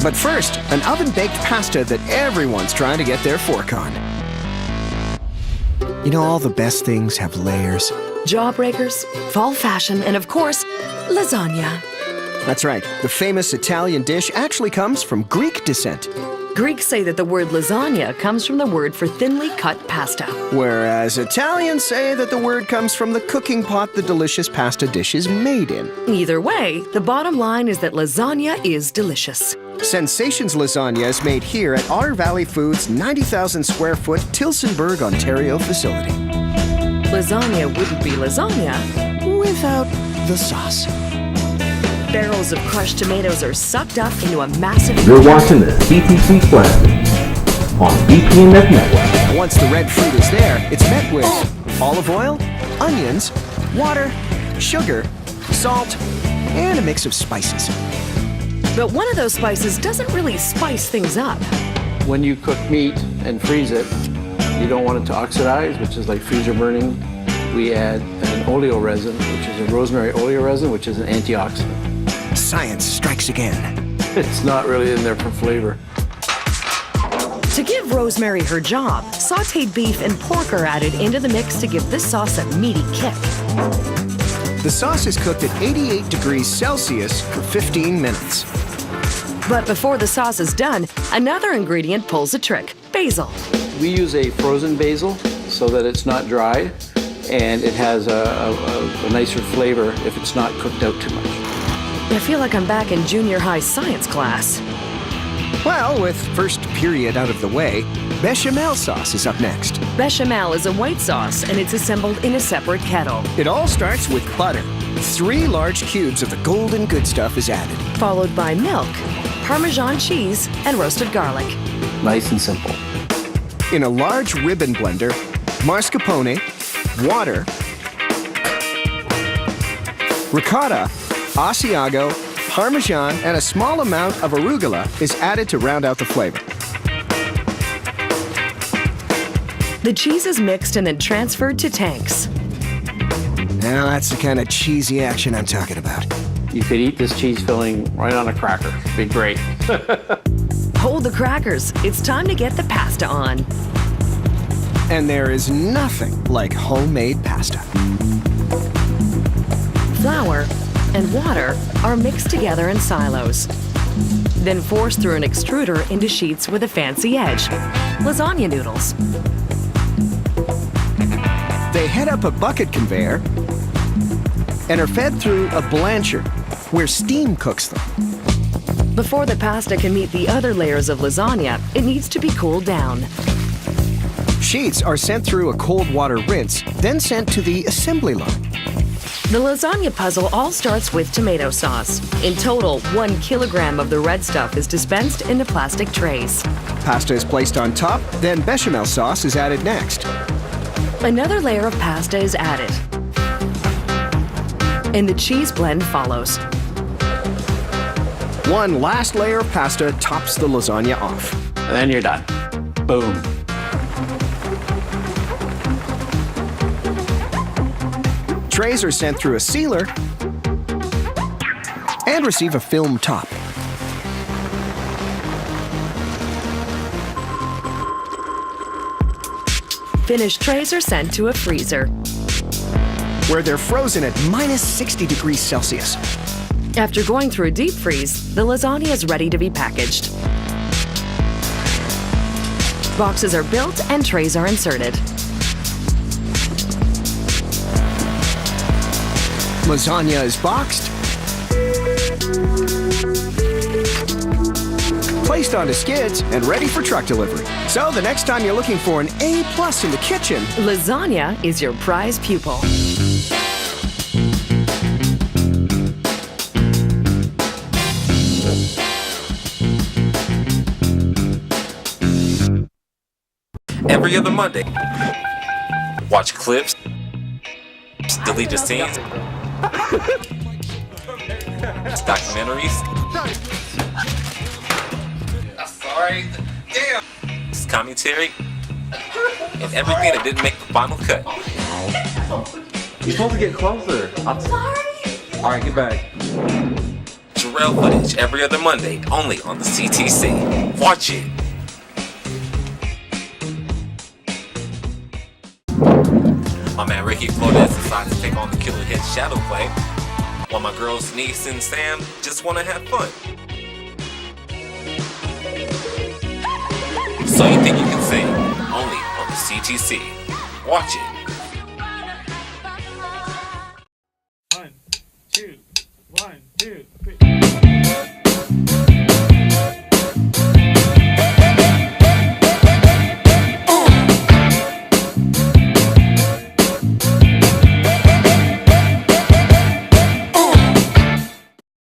But first, an oven-baked pasta that everyone's trying to get their fork on. You know, all the best things have layers. Jawbreakers, fall fashion, and of course, lasagna. That's right. The famous Italian dish actually comes from Greek descent. Greeks say that the word lasagna comes from the word for thinly cut pasta. Whereas Italians say that the word comes from the cooking pot the delicious pasta dish is made in. Either way, the bottom line is that lasagna is delicious. Sensations Lasagna is made here at Otter Valley Foods' 90,000 square foot Tillsonburg, Ontario facility. Lasagna wouldn't be lasagna without the sauce. Barrels of crushed tomatoes are sucked up into a massive... You're watching the TTC Classics on BPNF Network. Once the red fruit is there, it's met with olive oil, onions, water, sugar, salt, and a mix of spices. But one of those spices doesn't really spice things up. When you cook meat and freeze it, you don't want it to oxidize, which is like freezer burning. We add an oleo resin, which is a rosemary oleo resin, which is an antioxidant. Science strikes again. It's not really in there for flavor. To give rosemary her job, sautéed beef and pork are added into the mix to give this sauce a meaty kick. The sauce is cooked at 88 degrees Celsius for 15 minutes. But before the sauce is done, another ingredient pulls a trick: basil. We use a frozen basil so that it's not dried, and it has a nicer flavor if it's not cooked out too much. I feel like I'm back in junior high science class. Well, with first period out of the way, bechamel sauce is up next. Bechamel is a white sauce, and it's assembled in a separate kettle. It all starts with butter. 3 large cubes of the golden good stuff is added. Followed by milk, Parmesan cheese, and roasted garlic. Nice and simple. In a large ribbon blender, mascarpone, water, ricotta, Asiago, Parmesan, and a small amount of arugula is added to round out the flavor. The cheese is mixed and then transferred to tanks. Now that's the kind of cheesy action I'm talking about. You could eat this cheese filling right on a cracker. It'd be great. Hold the crackers. It's time to get the pasta on. And there is nothing like homemade pasta. Flour and water are mixed together in silos, then forced through an extruder into sheets with a fancy edge. Lasagna noodles. They head up a bucket conveyor and are fed through a blancher where steam cooks them. Before the pasta can meet the other layers of lasagna, it needs to be cooled down. Sheets are sent through a cold water rinse, then sent to the assembly line. The lasagna puzzle all starts with tomato sauce. In total, 1 kilogram of the red stuff is dispensed into plastic trays. Pasta is placed on top, then bechamel sauce is added next. Another layer of pasta is added, and the cheese blend follows. One last layer of pasta tops the lasagna off. And then you're done. Boom. Trays are sent through a sealer and receive a film top. Finished trays are sent to a freezer, where they're frozen at minus 60 degrees Celsius. After going through a deep freeze, the lasagna is ready to be packaged. Boxes are built and trays are inserted. Lasagna is boxed, placed onto skids, and ready for truck delivery. So the next time you're looking for an A+ in the kitchen, lasagna is your prize pupil. Every other Monday, watch clips, delete the scenes, documentaries, sorry, damn, commentary, and everything that didn't make the final cut. You're supposed to get closer. I'm sorry. All right, get back. rail footage every other Monday, only on the CTC. Watch it. My man Ricky Flores decides to take on the killer hit shadow play, while my girls Denise and Sam just want to have fun. So You Think You Can Sing, only on the CTC. Watch it. 1, 2, 1, 2, 3.